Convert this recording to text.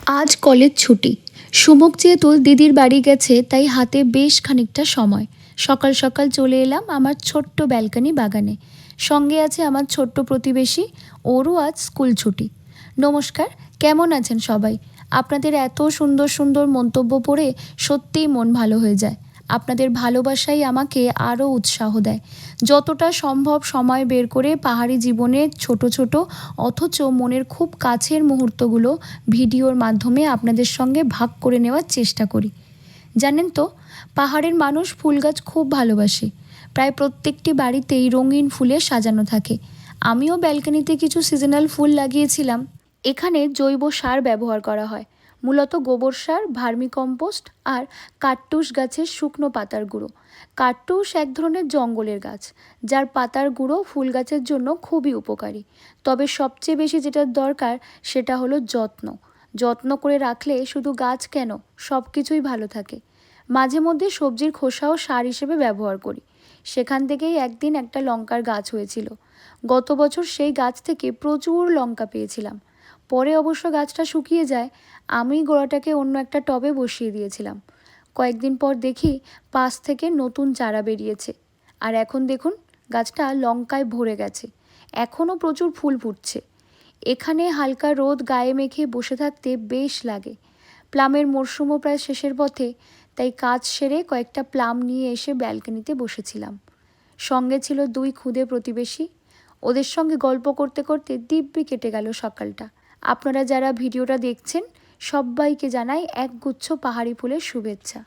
আজ কলেজ ছুটি। সুমুক যেহেতু দিদির বাড়ি গেছে তাই হাতে বেশ খানিকটা সময়। সকাল সকাল চলে এলাম আমার ছোট্ট ব্যালকনি বাগানে। সঙ্গে আছে আমার ছোট্ট প্রতিবেশী, ওরও আজ স্কুল ছুটি। নমস্কার, কেমন আছেন সবাই? আপনাদের এত সুন্দর সুন্দর মন্তব্য পড়ে সত্যিই মন ভালো হয়ে যায়। আপনাদের ভালোবাসাই আমাকে আরও উৎসাহ দেয়। যতটা সম্ভব সময় বের করে পাহাড়ি জীবনের ছোট ছোট অথচ মনের খুব কাছের মুহূর্তগুলো ভিডিওর মাধ্যমে আপনাদের সঙ্গে ভাগ করে নেওয়ার চেষ্টা করি। জানেন তো, পাহাড়ের মানুষ ফুল গাছ খুব ভালোবাসে। প্রায় প্রত্যেকটি বাড়িতেই রঙিন ফুলে সাজানো থাকে। আমিও ব্যালকনিতে কিছু সিজনাল ফুল লাগিয়েছিলাম। এখানে জৈব সার ব্যবহার করা হয়, মূলত গোবর সার, ভার্মিকম্পোস্ট আর কাট্টুস গাছের শুকনো পাতার গুঁড়ো। কাট্টুস এক ধরনের জঙ্গলের গাছ, যার পাতার গুঁড়ো ফুল গাছের জন্য খুবই উপকারী। তবে সবচেয়ে বেশি যেটার দরকার সেটা হলো যত্ন। যত্ন করে রাখলে শুধু গাছ কেন, সব কিছুই ভালো থাকে। মাঝে মধ্যে সবজির খোসাও সার হিসেবে ব্যবহার করি। সেখান থেকেই একদিন একটা লঙ্কার গাছ হয়েছিল। গত বছর সেই গাছ থেকে প্রচুর লঙ্কা পেয়েছিলাম। পরে অবশ্য গাছটা শুকিয়ে যায়। আমি গোড়াটাকে অন্য একটা টবে বসিয়ে দিয়েছিলাম। কয়েকদিন পর দেখি পাশ থেকে নতুন চারা বেরিয়েছে। আর এখন দেখুন, গাছটা লঙ্কায় ভরে গেছে। এখনও প্রচুর ফুল ফুটছে। এখানে হালকা রোদ গায়ে মেখে বসে থাকতে বেশ লাগে। প্লামের মরশুমও প্রায় শেষের পথে, তাই কাজ সেরে কয়েকটা প্লাম নিয়ে এসে ব্যালকনিতে বসেছিলাম। সঙ্গে ছিল 2 খুদে প্রতিবেশী। ওদের সঙ্গে গল্প করতে করতে দিব্যি কেটে গেল সকালটা। আপনারা যারা ভিডিওটা দেখছেন সবাইকে জানাই একগুচ্ছ পাহাড়ি ফুলের শুভেচ্ছা।